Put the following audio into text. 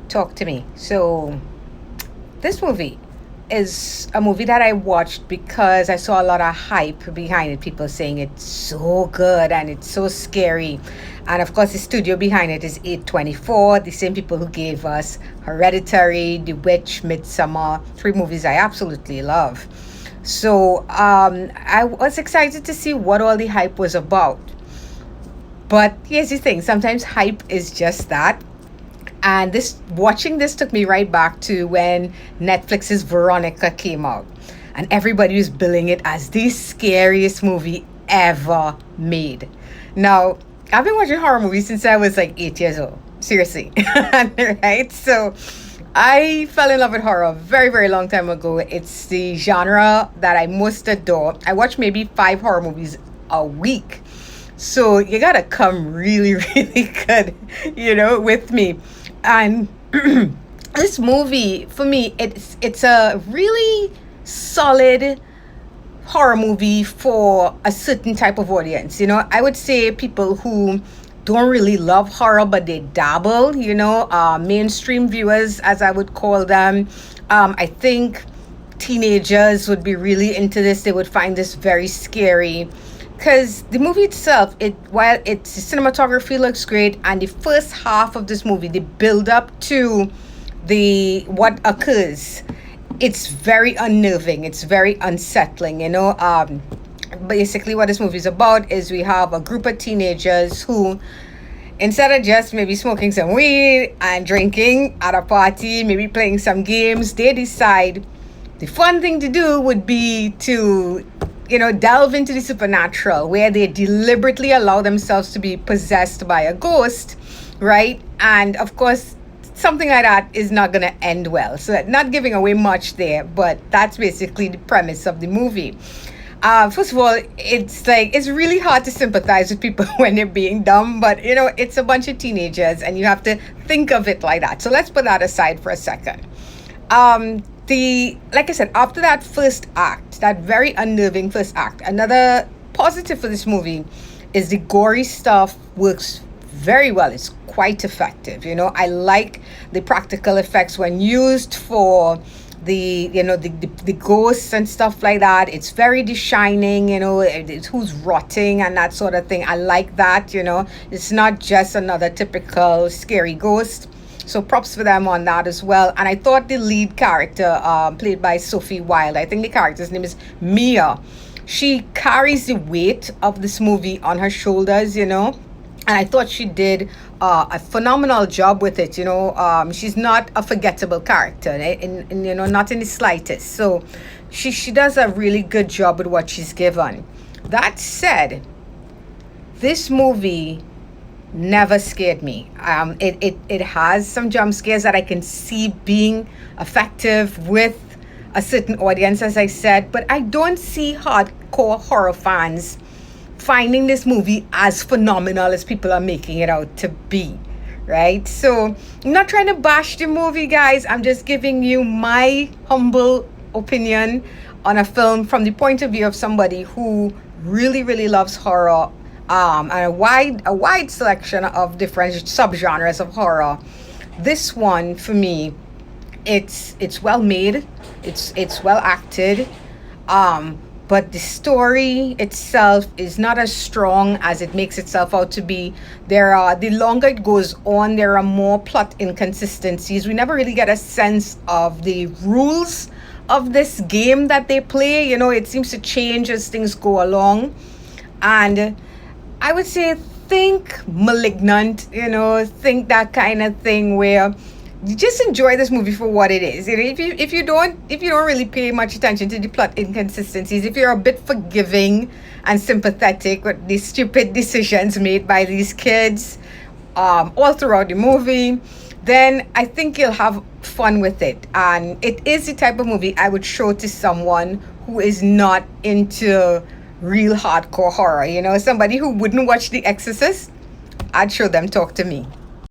talk to me. So, this movie is a movie that I watched because I saw a lot of hype behind it. People saying it's so good and it's so scary. And of course, the studio behind it is A24, the same people who gave us Hereditary, The Witch, Midsummer, three movies I absolutely love. So I was excited to see what all the hype was about. But here's the thing, sometimes hype is just that. And this watching this took me right back to when Netflix's Veronica came out. And everybody was billing it as the scariest movie ever made. Now, I've been watching horror movies since I was like 8 years old. Seriously. Right? So I fell in love with horror a very, very long time ago. It's the genre that I most adore. I watch maybe 5 horror movies a week. So you gotta come really, really good, with me. And this movie, for me, it's a really solid horror movie for a certain type of audience. I would say people who don't really love horror, but they dabble, mainstream viewers, as I would call them. I think teenagers would be really into this. They would find this very scary because the movie itself, while its cinematography looks great, and the first half of this movie, the build up to the what occurs, it's very unnerving. It's very unsettling. Basically, what this movie is about is we have a group of teenagers who, instead of just maybe smoking some weed and drinking at a party, maybe playing some games, they decide the fun thing to do would be to delve into the supernatural, where they deliberately allow themselves to be possessed by a ghost, right? And of course, something like that is not going to end well. So not giving away much there, but that's basically the premise of the movie. First of all, it's really hard to sympathize with people when they're being dumb, but it's a bunch of teenagers and you have to think of it like that. So let's put that aside for a second. Like I said, after that first act, that very unnerving first act, another positive for this movie is the gory stuff works very well. It's quite effective. I like the practical effects when used for the ghosts and stuff like that. It's very The Shining, it's who's rotting and that sort of thing. I like that. It's not just another typical scary ghost. So props for them on that as well. And I thought the lead character, played by Sophie Wilde, I think the character's name is Mia. She carries the weight of this movie on her shoulders, And I thought she did a phenomenal job with it. She's not a forgettable character, not in the slightest. So she does a really good job with what she's given. That said, this movie never scared me. It has some jump scares that I can see being effective with a certain audience, as I said, but I don't see hardcore horror fans finding this movie as phenomenal as people are making it out to be, right? So I'm not trying to bash the movie, guys. I'm just giving you my humble opinion on a film from the point of view of somebody who really, really loves horror, and a wide selection of different subgenres of horror. This one, for me, it's well made, it's well acted, but the story itself is not as strong as it makes itself out to be. The longer it goes on, there are more plot inconsistencies. We never really get a sense of the rules of this game that they play. It seems to change as things go along. And I would say think Malignant, think that kind of thing where you just enjoy this movie for what it is. If you don't really pay much attention to the plot inconsistencies, if you're a bit forgiving and sympathetic with the stupid decisions made by these kids all throughout the movie, then I think you'll have fun with it. And it is the type of movie I would show to someone who is not into real hardcore horror. Somebody who wouldn't watch The Exorcist, I'd show them Talk to Me.